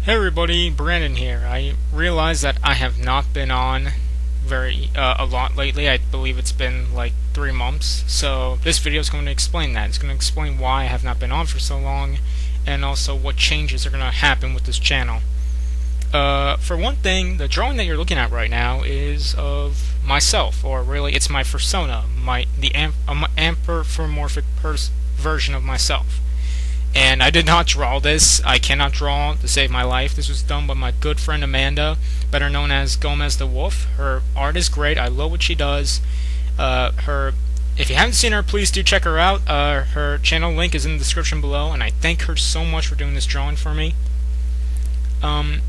Hey everybody, Brandon here. I realize that I have not been on a lot lately. I believe it's been like 3 months. So this video is going to explain that. It's going to explain why I have not been on for so long, and also what changes are going to happen with this channel. For one thing, the drawing that you're looking at right now is of myself, or really, it's my persona, the anthropomorphic version of myself. And I did not draw this. I cannot draw to save my life. This was done by my good friend Amanda, better known as Gomez the Wolf. Her art is great. I love what she does. If you haven't seen her, please do check her out. Her channel link is in the description below, and I thank her so much for doing this drawing for me.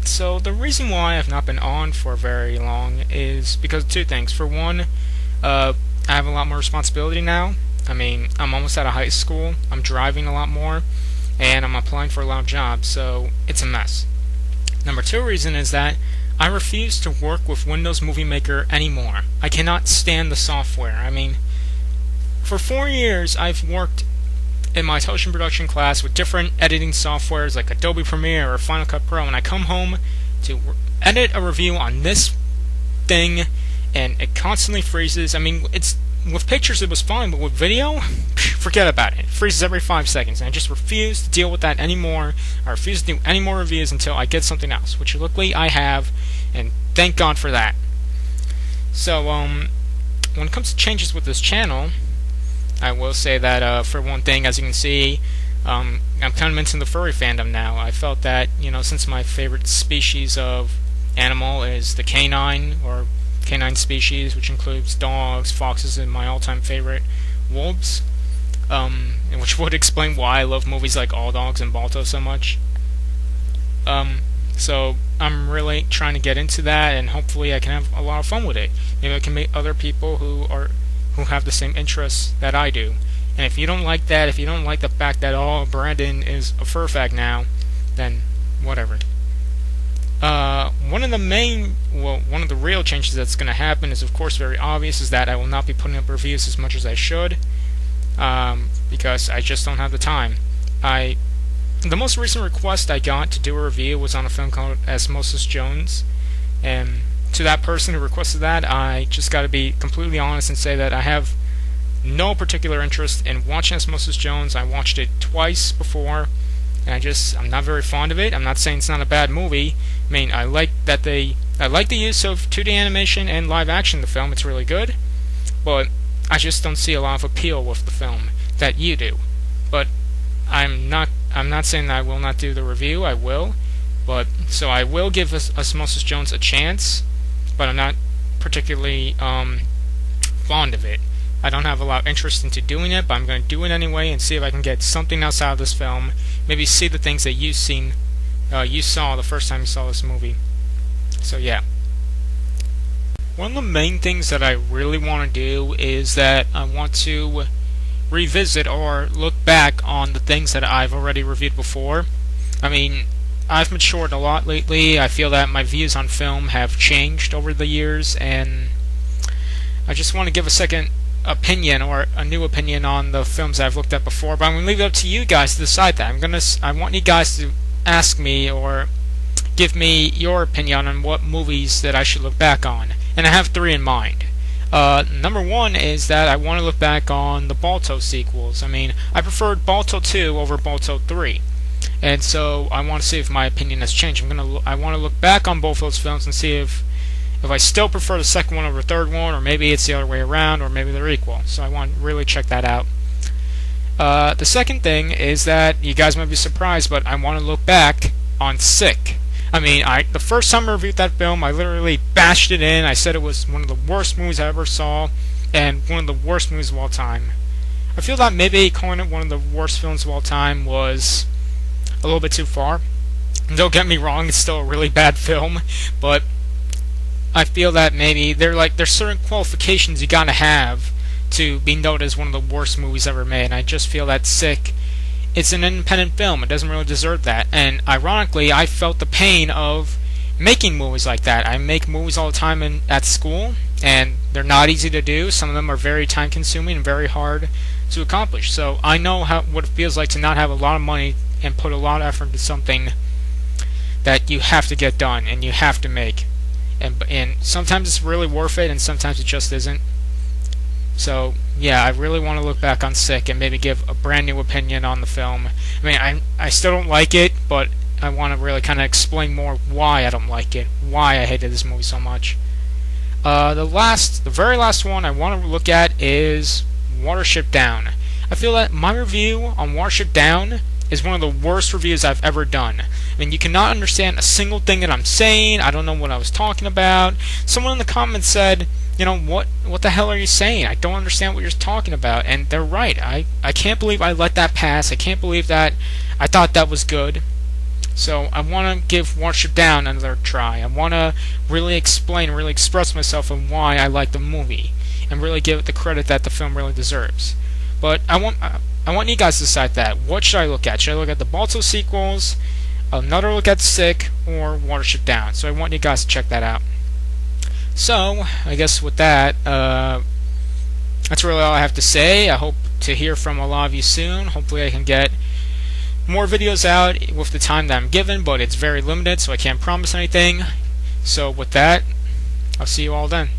So the reason why I've not been on for very long is because of two things. For one, I have a lot more responsibility now. I mean, I'm almost out of high school. I'm driving a lot more, and I'm applying for a lot of jobs, so it's a mess. Number two reason is that I refuse to work with Windows Movie Maker anymore. I cannot stand the software. I mean, for 4 years I've worked in my television production class with different editing softwares like Adobe Premiere or Final Cut Pro, and I come home to edit a review on this thing and it constantly freezes. I mean, with pictures it was fine, but with video, forget about it. It freezes every 5 seconds, and I just refuse to deal with that anymore. I refuse to do any more reviews until I get something else, which luckily I have, and thank God for that. So, when it comes to changes with this channel, I will say that, for one thing, as you can see, I'm kind of into the furry fandom now. I felt that, since my favorite species of animal is the canine, or canine species, which includes dogs, foxes, and my all-time favorite, wolves, which would explain why I love movies like All Dogs and Balto so much. So I'm really trying to get into that, and hopefully I can have a lot of fun with it. Maybe I can meet other people who have the same interests that I do. And if you don't like that, if you don't like the fact that Brandon is a fur fag now, then whatever. One of the real changes that's going to happen is, of course, very obvious, is that I will not be putting up reviews as much as I should, because I just don't have the time. The most recent request I got to do a review was on a film called Osmosis Jones, and to that person who requested that, I just got to be completely honest and say that I have no particular interest in watching Osmosis Jones. I watched it twice before, and I'm not very fond of it. I'm not saying it's not a bad movie. I mean, I like the use of 2D animation and live action in the film. It's really good, but I just don't see a lot of appeal with the film that you do. But I'm not saying that I will not do the review. I will, so I will give Osmosis Jones a chance, but I'm not particularly fond of it. I don't have a lot of interest into doing it, but I'm going to do it anyway and see if I can get something else out of this film. Maybe see the things that you saw the first time you saw this movie. So yeah. One of the main things that I really want to do is that I want to revisit or look back on the things that I've already reviewed before. I mean, I've matured a lot lately. I feel that my views on film have changed over the years, and I just want to give a second opinion, or a new opinion, on the films I've looked at before, but I'm going to leave it up to you guys to decide that. I want you guys to ask me or give me your opinion on what movies that I should look back on, and I have 3 in mind. Number 1 is that I want to look back on the Balto sequels. I mean, I preferred Balto 2 over Balto 3, and so I want to see if my opinion has changed. I want to look back on both those films and see if I still prefer the second one over the third one, or maybe it's the other way around, or maybe they're equal. So I want to really check that out. The second thing is that you guys might be surprised, but I want to look back on Sick. I mean, the first time I reviewed that film, I literally bashed it in. I said it was one of the worst movies I ever saw, and one of the worst movies of all time. I feel that maybe calling it one of the worst films of all time was a little bit too far. Don't get me wrong, it's still a really bad film, but I feel that maybe there's certain qualifications you gotta have to be noted as one of the worst movies ever made, and I just feel that Sick, it's an independent film. It doesn't really deserve that, and ironically, I felt the pain of making movies like that. I make movies all the time at school, and they're not easy to do. Some of them are very time consuming and very hard to accomplish. So I know what it feels like to not have a lot of money and put a lot of effort into something that you have to get done and you have to make. And sometimes it's really worth it, and sometimes it just isn't. So yeah, I really want to look back on Sick and maybe give a brand new opinion on the film. I mean, I still don't like it, but I want to really kind of explain more why I don't like it, why I hated this movie so much. The very last one I want to look at is Watership Down. I feel that my review on Watership Down is one of the worst reviews I've ever done. I mean, you cannot understand a single thing that I'm saying. I don't know what I was talking about. Someone in the comments said, you know, what the hell are you saying? I don't understand what you're talking about. And they're right. I can't believe I let that pass. I can't believe that I thought that was good. So I want to give Watership Down another try. I want to really explain, really express myself on why I like the movie, and really give it the credit that the film really deserves. But I want you guys to decide that. What should I look at? Should I look at the Balto sequels, another look at Sick, or Watership Down? So I want you guys to check that out. So I guess with that, that's really all I have to say. I hope to hear from a lot of you soon. Hopefully I can get more videos out with the time that I'm given, but it's very limited, so I can't promise anything. So with that, I'll see you all then.